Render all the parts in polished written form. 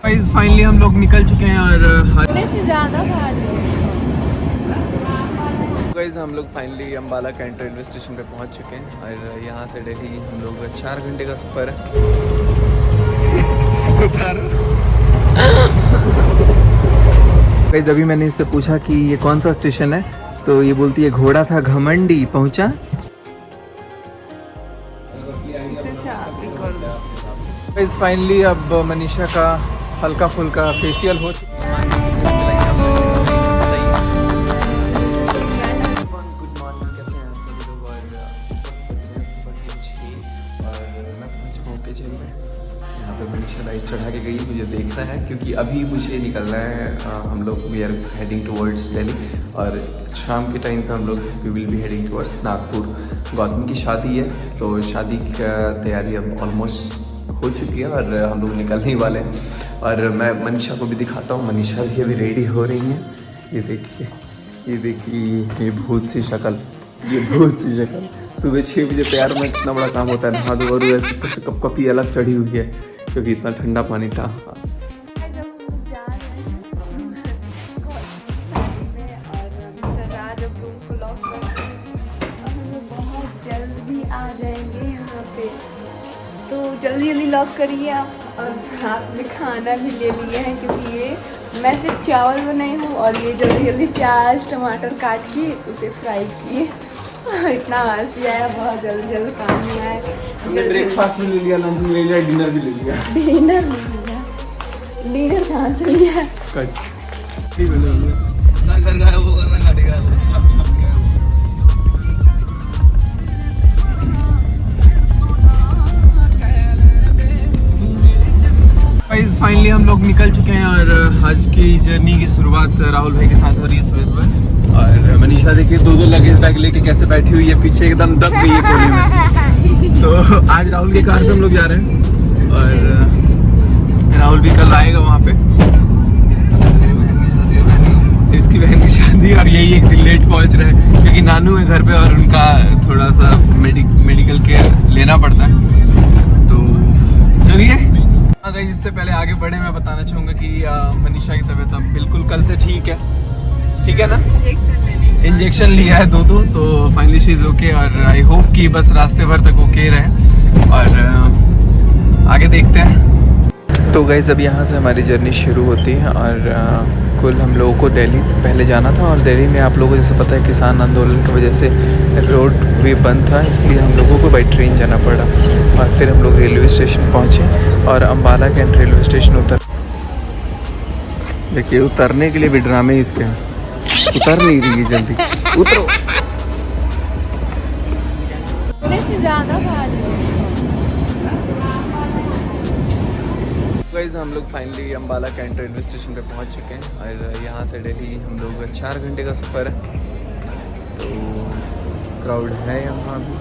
Guys finally हम लोग निकल चुके हैं और से ज़्यादा गाइस हम लोग finally Ambala cantt railway station पे पहुंच चुके हैं और यहाँ से दिल्ली हम लोग 4 घंटे का सफ़र है। गाइस अभी मैंने इससे पूछा कि ये कौन सा स्टेशन है, तो ये बोलती है घोड़ा था घमंडी पहुंचा। गाइस फाइनली अब मनीषा का हल्का फुल्का फेशियल हो चुका है। गुड मॉर्निंग, कैसे हैं सभी लोग। और इस वक्त सुबह के 6 और मैं पहुंच चुका हूँ किचन में। यहाँ पे मनीषा राइस चढ़ा के गई, मुझे देखना है क्योंकि अभी मुझे निकलना है। हम लोग we are heading towards Delhi और शाम के टाइम पे हम लोग we will be heading towards Nagpur. Gautam की शादी है, तो शादी की तैयारी अब ऑलमोस्ट हो चुकी है और हम लोग निकलने ही वाले हैं। और मैं मनीषा को भी दिखाता हूँ, मनीषा भी अभी रेडी हो रही हैं। ये देखिए, ये देखिए, ये भूत सी शक्ल, ये भूत सी शक्ल। सुबह 6 बजे तैयार में कितना बड़ा काम होता है। नहा धो और ऊपर से कपकपी अलग चढ़ी हुई है क्योंकि इतना ठंडा पानी था। तो जल्दी जल्दी लॉक करिए आप। और साथ में खाना भी ले लिए हैं क्योंकि ये मैं सिर्फ चावल बनाई हूँ और ये जल्दी जल्दी प्याज टमाटर काट के उसे फ्राई किए। इतना हंसी आया, बहुत जल्दी काम में आया। ब्रेकफास्ट भी ले लिया, लंच भी ले लिया, डिनर भी ले लिया। डिनर कहाँ से लिया? फाइनली हम लोग निकल चुके हैं और आज की जर्नी की शुरुआत राहुल भाई के साथ हो रही है सुबह सुबह। और मनीषा देखिए 2 लगेज बैग लेके कैसे बैठी हुई है, पीछे एकदम दब गई है कोने में। तो आज राहुल के कार से हम लोग जा रहे हैं और राहुल भी कल आएगा वहाँ पे, इसकी बहन की शादी। और यही एक दिन लेट पहुँच रहे हैं क्योंकि नानू है घर पे और उनका थोड़ा सा मेडिकल केयर लेना पड़ता है। तो चलिए गाइस, इससे पहले आगे बढ़े मैं बताना चाहूँगा कि मनीषा की तबीयत अब बिल्कुल कल से ठीक है ना। इंजेक्शन लिया है 2 तो फाइनली शी इज ओके और आई होप कि बस रास्ते भर तक ओके रहे और आगे देखते हैं। तो गाइस अब यहाँ से हमारी जर्नी शुरू होती है और कुल हम लोगों को दिल्ली पहले जाना था। और दिल्ली में आप लोगों को जैसे पता है किसान आंदोलन की वजह से रोड भी बंद था, इसलिए हम लोगों को बाई ट्रेन जाना पड़ा। और फिर हम लोग रेलवे स्टेशन पहुँचे और अम्बाला कैंट रेलवे स्टेशन उतर। देखिए उतरने के लिए भी ड्रामे इसके, उतर नहीं रही जल्दी, उतरो। गाइस हम लोग finally Ambala cantt railway station पे पहुंच चुके हैं और यहाँ से दिल्ली हम लोग 4 घंटे का सफ़र है। तो क्राउड है यहाँ भी।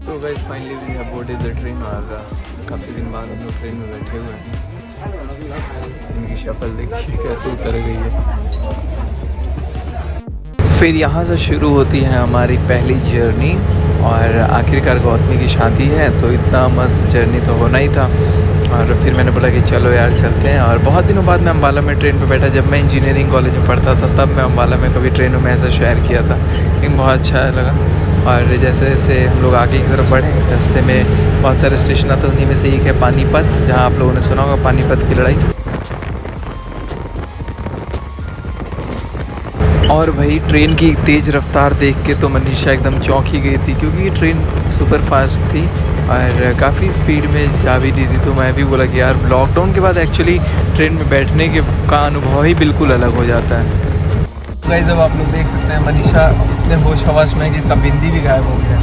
तो guys finally we have boarded the train और काफ़ी दिन बाद हम लोग ट्रेन में बैठे हुए हैं। इनकी शक्ल देखिए कैसे उतर गई है। फिर यहाँ से शुरू होती है हमारी पहली जर्नी और आखिरकार गौतमी की शादी है, तो इतना मस्त जर्नी तो होना ही था। और फिर मैंने बोला कि चलो यार चलते हैं। और बहुत दिनों बाद मैं अम्बाला में ट्रेन पे बैठा। जब मैं इंजीनियरिंग कॉलेज में पढ़ता था तब मैं अम्बाला में कभी ट्रेनों में ऐसा शेयर किया था, लेकिन बहुत अच्छा लगा। और जैसे जैसे हम लोग आगे की तरफ बढ़े, रास्ते में बहुत सारे स्टेशन आते हैं, उन्हीं में से एक है पानीपत, जहाँ आप लोगों ने सुना होगा पानीपत की लड़ाई। और भाई ट्रेन की तेज़ रफ्तार देख के तो मनीषा एकदम चौंक ही गई थी क्योंकि ये ट्रेन सुपर फास्ट थी और काफ़ी स्पीड में जा भी रही थी। तो मैं भी बोला कि यार लॉकडाउन के बाद एक्चुअली ट्रेन में बैठने के का अनुभव ही बिल्कुल अलग हो जाता है। गाइस जब आप लोग देख सकते हैं मनीषा इतने होश हवास में कि इसका बिंदी भी गायब हो गया।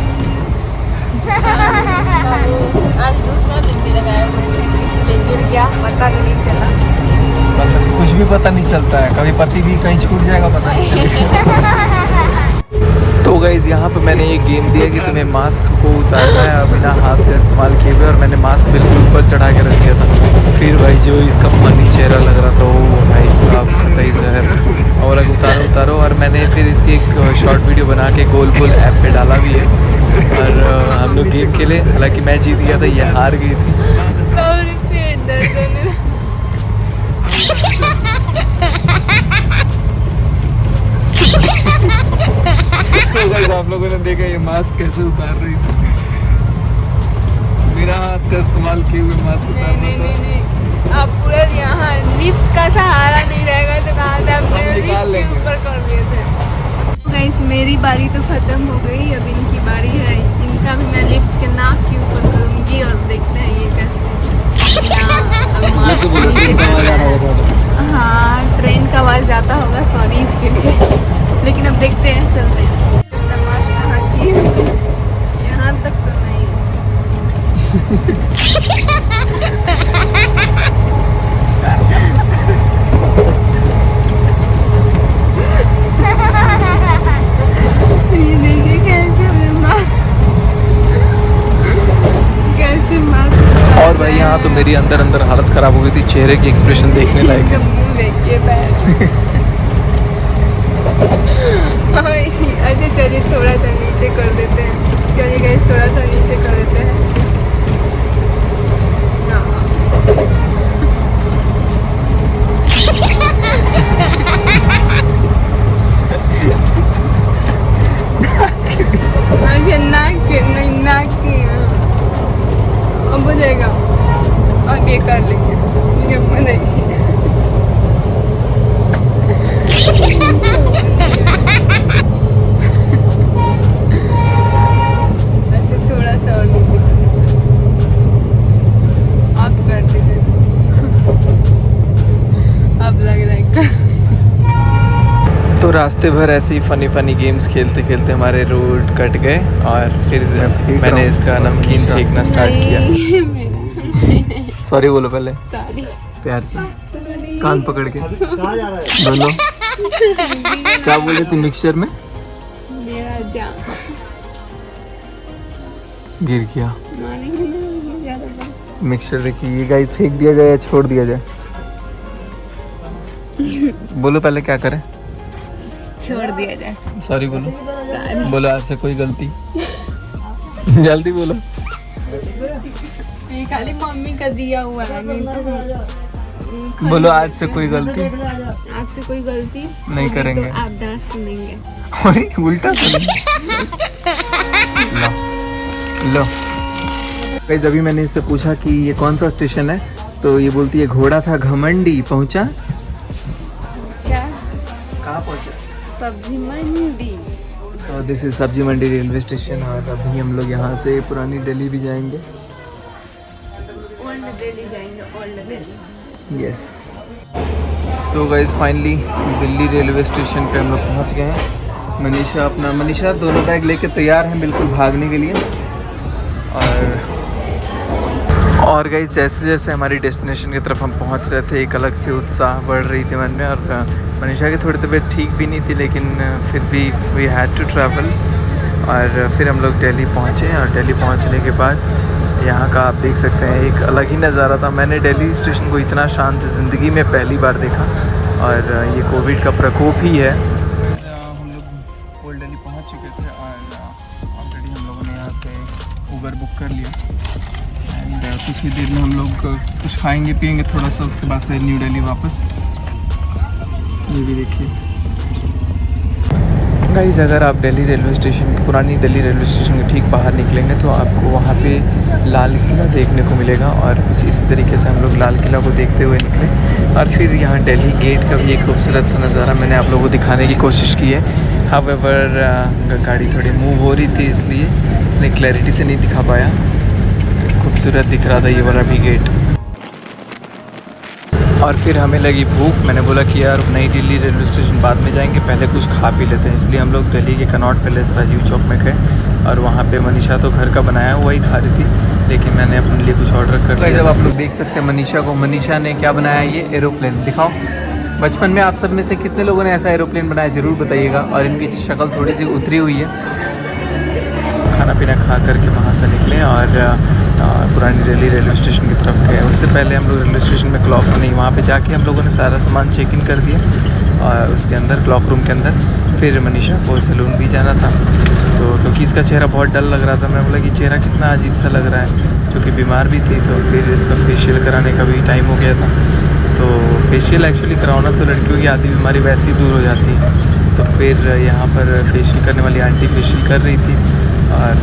आज दूसरा बिंदी लगाया हुआ है इसलिए गिर गया, पता नहीं चला। मतलब कुछ भी पता नहीं चलता है, कभी पति भी कहीं छूट जाएगा पता नहीं। तो गाइस यहाँ पे मैंने एक गेम दिया कि तुम्हें मास्क को उतारना है बिना हाथ का इस्तेमाल किए हुए, और मैंने मास्क बिल्कुल ऊपर चढ़ा के रख दिया था। फिर भाई जो इसका फनी चेहरा लग रहा था, वो भाई साहब कतई जहर, और लग उतारो उतारो। और मैंने फिर इसकी एक शॉर्ट वीडियो बना के गोल गोल ऐप पे डाला भी है। और हम लोग गेम खेले, हालांकि मैं जीत गया था, ये हार गई थी। So guys, आप लोगों ने देखा ये मास्क कैसे उतार रही थी, मेरा हाथ का इस्तेमाल किए हुए मास्क उतार रहा था। आप पूरा यहाँ लिप्स का सहारा नहीं रहेगा तो कहाँ से आपने निकाल लिप्स के लेंगे। ऊपर कर दिए थे। गाइस मेरी बारी तो खत्म हो गई, अब इनकी बारी है। इनका भी मैं लिप्स के नाक के ऊपर करूँगी और देखते हैं ये कैसे। हाँ ट्रेन का आवाज़ जाता होगा, सॉरी इसके लिए, लेकिन अब देखते हैं। चलते नमाज कहाँ की, यहाँ तक तो नहीं। ये देखिए कैसे मास्क और भाई यहाँ तो मेरी अंदर अंदर हालत ख़राब हो गई थी, चेहरे की एक्सप्रेशन देखने लायक है। देखिए अच्छा चलिए थोड़ा सा नीचे कर देते हैं। चलिए गाइस थोड़ा सा नीचे कर देते हैं। नाक की अब बोलेगा और ये कर लेंगे, ये देखिए। अच्छा थोड़ा सा और नीचे आप कर दीजिए, अब लग रहा है। तो रास्ते भर ऐसे ही फ़नी फ़नी गेम्स खेलते खेलते हमारे रोड कट गए, और फिर मैंने इसका नमकीन फेंकना स्टार्ट किया। सॉरी बोलो पहले प्यार से, कान पकड़ के दोनों। क्या बोले थे मिक्सचर में? मेरा जाम गिर गया मानेंगे नहीं ज़्यादा। मिक्सचर। देखिए ये गाइस फेंक दिया जाए या छोड़ दिया जाए? बोलो पहले क्या करें? छोड़ दिया जाए। सॉरी बोलो। बोलो आज से कोई गलती। जल्दी बोलो। ये खाली मम्मी का दिया हुआ है, नहीं तो बोलो आज से कोई गलती आज से कोई गलती नहीं होगी करेंगे। तो आप डांट सुनेंगे। अरे उल्टा सुन। लो लो गाइस, अभी मैंने इससे पूछा कि ये कौन सा स्टेशन है, तो ये बोलती है घोड़ा था घमंडी। पहुंचा? क्या? कहाँ पहुंचा? सब्जी मंडी। तो दिस इज सब्जी मंडी रेलवे स्टेशन, और अभी हम लोग यहाँ से पुरानी दिल्ली भी जाएंगे। ओल्ड दिल्ली जाएंगे, old Delhi. Yes. So guys finally Delhi railway station पे हम लोग पहुँच गए हैं। मनीषा दोनों बैग लेके तैयार हैं बिल्कुल भागने के लिए। और गाइस जैसे जैसे हमारी डेस्टिनेशन की तरफ हम पहुंच रहे थे, एक अलग से उत्साह बढ़ रही थी मन में। और मनीषा की थोड़ी तबीयत ठीक भी नहीं थी, लेकिन फिर भी वी हैड टू ट्रैवल। और फिर हम लोग दिल्ली पहुंचे, और दिल्ली पहुंचने के बाद यहाँ का आप देख सकते हैं एक अलग ही नज़ारा था। मैंने दिल्ली स्टेशन को इतना शांत ज़िंदगी में पहली बार देखा, और ये कोविड का प्रकोप ही है। हम लोग ओल्ड दिल्ली पहुँच चुके थे, और ऑलरेडी हम लोगों ने यहाँ से उबर बुक कर लिया। एंड कुछ ही देर में हम लोग कुछ खाएंगे पिएंगे थोड़ा सा, उसके बाद से न्यू दिल्ली वापस। ये भी देखिए गाइस, अगर आप दिल्ली रेलवे स्टेशन, पुरानी दिल्ली रेलवे स्टेशन के ठीक बाहर निकलेंगे तो आपको वहाँ पे लाल किला देखने को मिलेगा। और कुछ इसी तरीके से हम लोग लाल किला को देखते हुए निकले, और फिर यहाँ दिल्ली गेट का भी एक खूबसूरत सा नज़ारा मैंने आप लोगों को दिखाने की कोशिश की है। हाउएवर गाड़ी थोड़ी मूव हो रही थी, इसलिए मैं क्लैरिटी से नहीं दिखा पाया। खूबसूरत दिख रहा था ये वाला भी गेट। और फिर हमें लगी भूख, मैंने बोला कि यार नई दिल्ली रेलवे स्टेशन बाद में जाएंगे, पहले कुछ खा पी लेते हैं। इसलिए हम लोग दिल्ली के कनॉट पैलेस राजीव चौक में गए, और वहाँ पे मनीषा तो घर का बनाया हुआ ही खा रही थी, लेकिन मैंने अपने लिए कुछ ऑर्डर कर लिया। जब आप लोग देख सकते हैं मनीषा को, मनीषा ने क्या बनाया, ये एरोप्लेन दिखाओ। बचपन में आप सब में से कितने लोगों ने ऐसा एरोप्लेन बनाया ज़रूर बताइएगा। और इनकी शक्ल थोड़ी सी उतरी हुई है। खाना पीना खा करके वहाँ से निकले और पुरानी दिल्ली रेलवे स्टेशन की तरफ गए। उससे पहले हम लोग रेलवे स्टेशन में क्लॉक नहीं, वहाँ पे जाके हम लोगों ने सारा सामान चेक इन कर दिया और उसके अंदर क्लॉक रूम के अंदर। फिर मनीषा को सैलून भी जाना था, तो क्योंकि इसका चेहरा बहुत डल लग रहा था, मैं बोला कि चेहरा कितना अजीब सा लग रहा है, चूँकि बीमार भी थी। तो फिर इसका फेशियल कराने का भी टाइम हो गया था। तो फेशियल एक्चुअली कराना तो लड़कियों की आधी बीमारी वैसे ही दूर हो जाती है। तो फिर यहाँ पर फेशियल करने वाली आंटी फेशियल कर रही थी और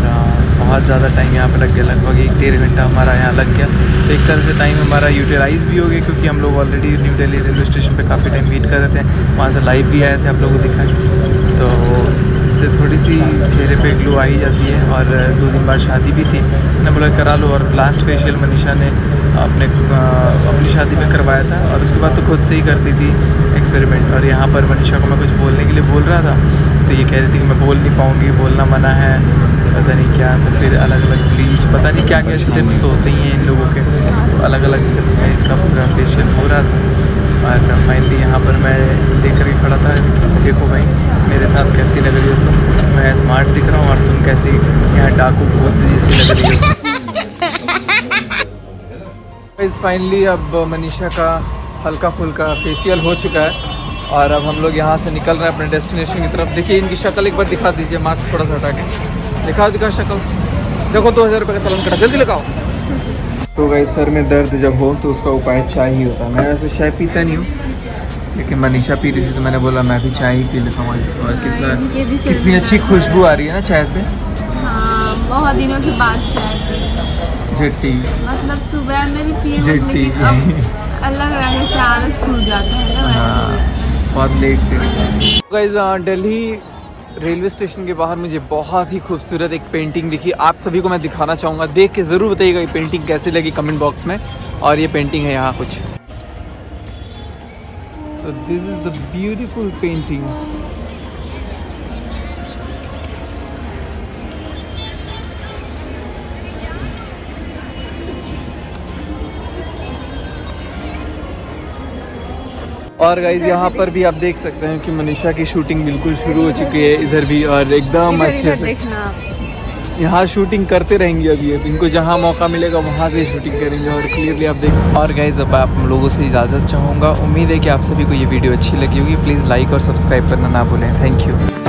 बहुत ज़्यादा टाइम यहाँ पे लग गया, लगभग 1-1.5 घंटा हमारा यहाँ लग गया। तो एक तरह से टाइम हमारा यूटिलाइज़ भी हो गया, क्योंकि हम लोग already knew Delhi railway station पे काफ़ी टाइम वेट कर रहे थे। वहाँ से लाइव भी आए थे, आप लोगों को दिखाए। तो इससे थोड़ी सी चेहरे पे ग्लो आ ही जाती है। और 2 दिन बाद शादी भी थी, मैंने बोला करा लो। और लास्ट फेशियल मनीषा ने अपनी शादी में करवाया था और उसके बाद तो खुद से ही करती थी एक्सपेरिमेंट। और यहाँ पर मनीषा को मैं कुछ बोलने के लिए बोल रहा था, तो ये कह रही थी कि मैं बोल नहीं पाऊँगी, बोलना मना है, पता नहीं क्या। तो फिर अलग अलग ब्लीच, पता नहीं क्या क्या स्टेप्स होते ही हैं इन लोगों के, तो अलग अलग स्टेप्स में इसका पूरा फेशियल हो रहा था। और फाइनली यहाँ पर मैं देख कर खड़ा था। देखो भाई मेरे साथ कैसी लग रही हो तुम, मैं स्मार्ट दिख रहा हूँ और तुम कैसी यहाँ डाकू भूत जैसी लग रही हो। फाइनली अब मनीषा का हल्का फुल्का फेशियल हो चुका है और अब हम लोग यहाँ से निकल रहे हैं अपने डेस्टिनेशन की तरफ। देखिए इनकी शक्ल एक बार दिखा दीजिए, मास्क थोड़ा सा हटा के दिखा शक्ल। देखो 2000 रुपये का चलन कटा, जल्दी लगाओ। तो गाइस सर में दर्द जब हो तो उसका उपाय चाय ही होता है। मैं वैसे चाय पीता नहीं हूँ, लेकिन मनीषा पी रही थी तो मैंने बोला मैं भी चाय ही पी लेता हूँ। और कितनी अच्छी खुशबू आ रही है ना चाय से। हाँ, बहुत दिनों के बाद चाय जिट्टी, मतलब सुबह में भी पिए, लेकिन अब अलग रंग से आदत छूट जाता है ना। हाँ, बहुत late. Guys Delhi railway station के बाहर मुझे बहुत ही खूबसूरत एक पेंटिंग दिखी, आप सभी को मैं दिखाना चाहूँगा। देख के ज़रूर बताइएगा ये पेंटिंग कैसी लगी कमेंट बॉक्स में। और ये पेंटिंग है यहाँ कुछ। So this is the beautiful painting. और गाइज यहाँ पर भी आप देख सकते हैं कि मनीषा की शूटिंग बिल्कुल शुरू हो चुकी है इधर भी, और एकदम अच्छे से यहाँ शूटिंग करते रहेंगे। अभी इनको जहाँ मौका मिलेगा वहाँ से शूटिंग करेंगे और क्लियरली आप देख। और गाइज अब आप लोगों से इजाज़त चाहूँगा। उम्मीद है कि आप सभी को ये वीडियो अच्छी लगी होगी। प्लीज़ लाइक और सब्सक्राइब करना ना भूलें। Thank you.